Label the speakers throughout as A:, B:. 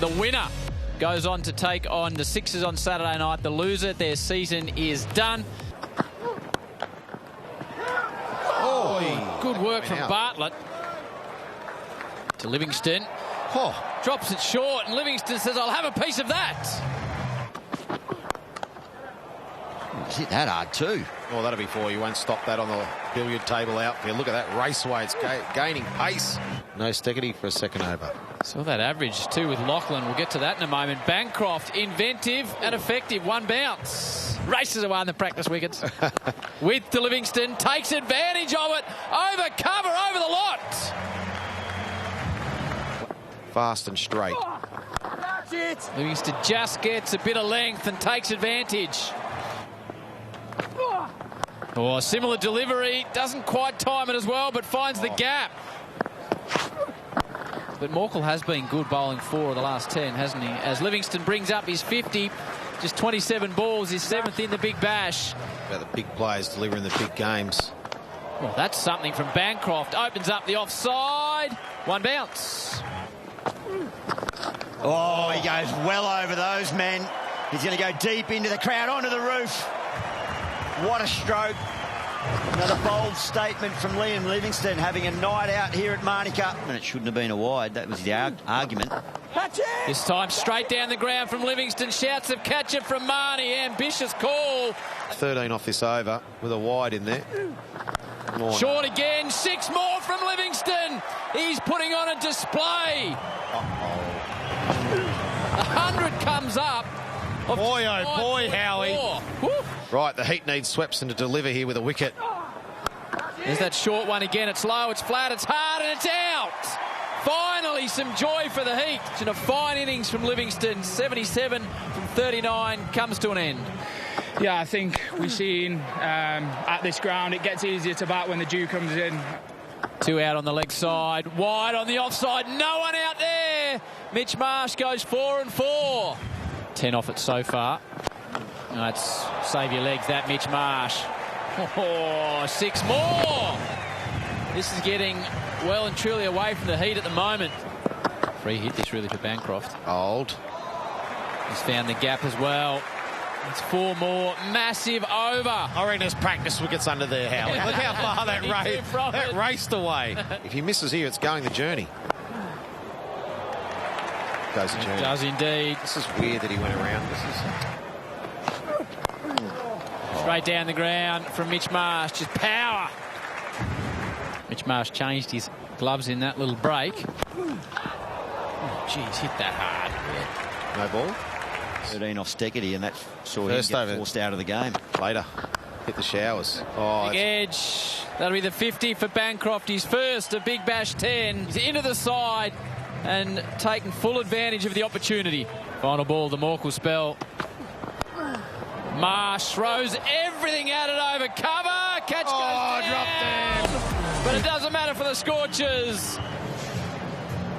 A: The winner goes on to take on the Sixers on Saturday night. The loser, their season is done. Oh, good work from Bartlett. To Livingston. Drops it short, and Livingston says, I'll have a piece of that.
B: It's hit that hard too.
C: Well, that'll be four. You won't stop that on the billiard table outfield. Look at that raceway. It's gaining pace. No Steggity for a second over.
A: Saw that average too with Lachlan. We'll get to that in a moment. Bancroft, inventive and effective. One bounce. Races away on the practice wickets. With to Livingston. Takes advantage of it. Over cover, over the lot.
C: Fast and straight.
A: Livingston just gets a bit of length and takes advantage. Oh, similar delivery. Doesn't quite time it as well, but finds the gap. But Morkel has been good bowling 4 of the last 10, hasn't he? As Livingston brings up his 50, just 27 balls, his 7th in the Big Bash.
C: About the big players delivering the big games.
A: Well, that's something from Bancroft. Opens up the offside. One bounce.
B: Oh, he goes well over those men. He's going to go deep into the crowd, onto the roof. What a stroke. Another bold statement from Liam Livingston, having a night out here at Manuka. And it shouldn't have been a wide. That was the argument.
A: This time straight down the ground from Livingston. Shouts of catch it from Marnie. Ambitious call.
C: 13 off this over with a wide in there.
A: Short again. 6 more from Livingston. He's putting on a display. 100 comes up.
C: Boy, oh boy, Howie. Right, the Heat needs Swepson to deliver here with a wicket.
A: There's that short one again. It's low, it's flat, it's hard, and it's out. Finally, some joy for the Heat. It's in a fine innings from Livingston. 77 from 39 comes to an end.
D: Yeah, I think we've seen at this ground it gets easier to bat when the dew comes in.
A: 2 out on the leg side, wide on the offside, no one out there. Mitch Marsh goes 4 and 4. 10 off it so far. Let's save your legs, that Mitch Marsh. 6 more. This is getting well and truly away from the Heat at the moment. Free hit this really for Bancroft.
C: Old.
A: He's found the gap as well. It's 4 more. Massive over.
C: I reckon there's practice wickets under there, Howie. Look how far that raced away. If he misses here, it's going the journey. Goes the journey.
A: It does indeed.
C: This is weird that he went around. This is...
A: Straight down the ground from Mitch Marsh. Just power. Mitch Marsh changed his gloves in that little break. Oh, geez, hit that hard.
C: Yeah. No ball.
B: 13 off Steggity, and that saw him get forced out of the game.
C: Later. Hit the showers.
A: Big edge. That'll be the 50 for Bancroft. His first of Big Bash 10. He's into the side and taking full advantage of the opportunity. Final ball, the Morkel spell. Marsh throws everything at it over cover. Catch goes down.
C: Dropped in.
A: But it doesn't matter for the Scorchers.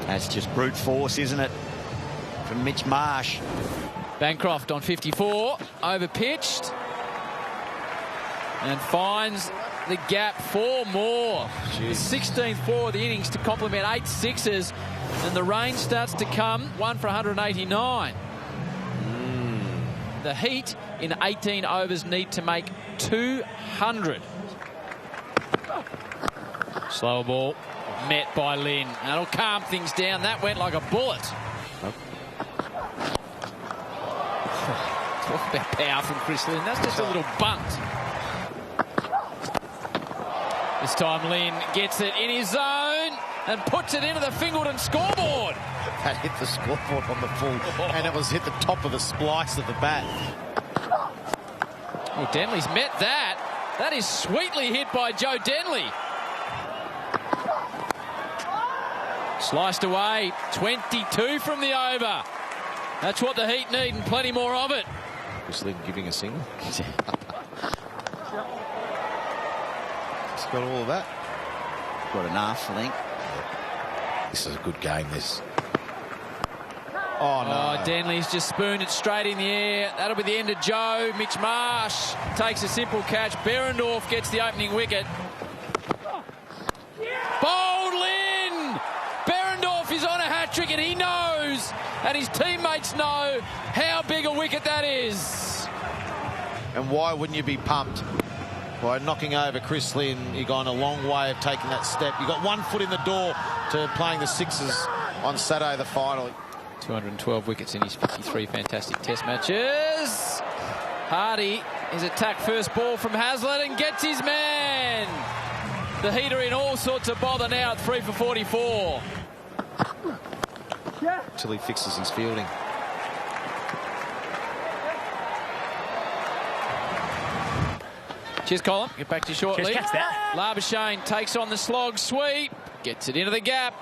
B: That's just brute force, isn't it? From Mitch Marsh.
A: Bancroft on 54. Over-pitched. And finds the gap. 4 more. The 16th 4 of the innings to complement 8 sixes. And the rain starts to come. 1 for 189. The Heat in 18 overs need to make 200. Slower ball met by Lynn. That'll calm things down. That went like a bullet. Talk about power from Chris Lynn. That's just a little bunt. This time Lynn gets it in his zone and puts it into the Fingleton scoreboard.
C: That hit the scoreboard on the full, and it was hit the top of the splice of the bat.
A: Well, Denley's met that. That is sweetly hit by Joe Denley. Sliced away. 22 from the over. That's what the Heat need, and plenty more of it.
C: Was Lynn giving a single? He's got all of that.
B: Got enough, I think.
C: This is a good game, this. Oh, no.
A: Oh, Denley's just spooned it straight in the air. That'll be the end of Joe. Mitch Marsh takes a simple catch. Behrendorff gets the opening wicket. Bold Lynn! Behrendorff is on a hat-trick, and he knows and his teammates know how big a wicket that is.
C: And why wouldn't you be pumped? By knocking over Chris Lynn, you've gone a long way of taking that step. You've got 1 foot in the door to playing the Sixers on Saturday, the final.
A: 212 wickets in his 53 fantastic test matches. Hardy is attacked first ball from Hazlitt and gets his man. The heater in all sorts of bother now at 3 for 44.
C: Until he fixes his fielding.
A: Cheers, Colin. Get back to you shortly.
E: Cheers, catch that.
A: Labuschagne takes on the slog sweep. Gets it into the gap.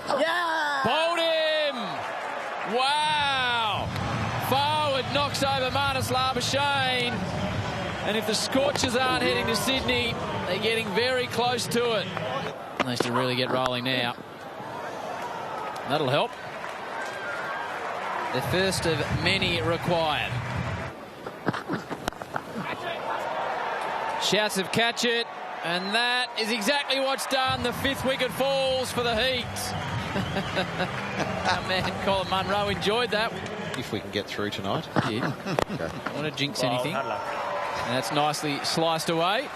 E: Yeah!
A: Bowled him! Wow! Forward knocks over Marnus Labuschagne. And if the Scorchers aren't heading to Sydney, they're getting very close to it. They should really get rolling now. That'll help. The first of many required. Shouts of catch it, and that is exactly what's done. The 5th wicket falls for the Heat. Our man Colin Munro enjoyed that.
C: If we can get through tonight.
A: He did.
C: Okay.
A: Don't want to jinx anything. And that's nicely sliced away.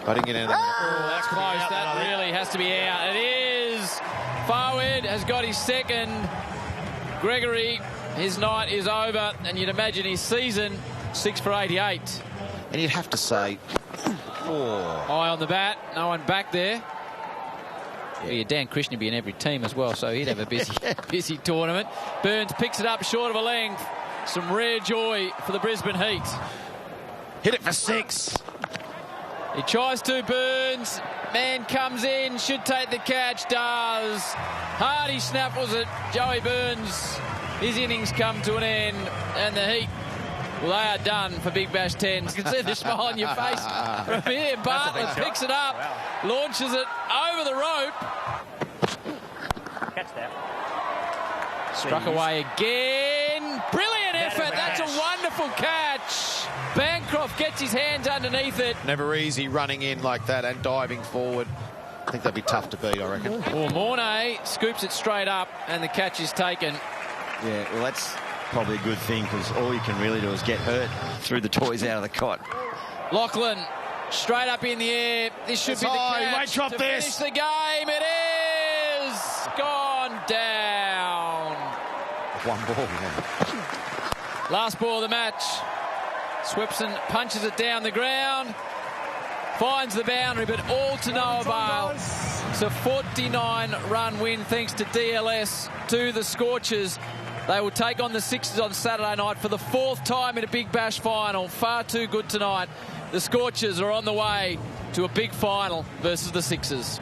C: I didn't get anything.
A: Oh, that's close. That really has to be out. It is. Forward has got his second. Gregory, his night is over, and you'd imagine his season 6 for 88.
C: And you'd have to say,
A: Eye on the bat, no one back there. Yeah, Dan Krishna would be in every team as well, so he'd have a busy tournament. Burns picks it up short of a length. Some rare joy for the Brisbane Heat.
C: hit it for 6.
A: He tries to, Burns. Man comes in, should take the catch, does. Hardy snaffles it. Joey Burns, his innings come to an end, and the Heat, well, they are done for Big Bash 10. You can see the smile on your face from here. Bartlett picks it up, launches it over the rope.
E: Catch that.
A: Struck away again. Brilliant effort. That's a wonderful catch. Bancroft gets his hands underneath it.
C: Never easy running in like that and diving forward. I think that'd be tough to beat, I reckon.
A: Well, Mornay scoops it straight up and the catch is taken.
B: Yeah, well, that's probably a good thing because all you can really do is get hurt through the toys out of the cot.
A: Lachlan straight up in the air. This should be the catch.
C: He won't drop
A: to
C: this.
A: finish the game. It is gone down.
C: 1 ball, yeah.
A: Last ball of the match. Swepson punches it down the ground, finds the boundary, but all to no avail. It's a 49-run win thanks to DLS to the Scorchers. They will take on the Sixers on Saturday night for the 4th time in a Big Bash final. Far too good tonight. The Scorchers are on the way to a big final versus the Sixers.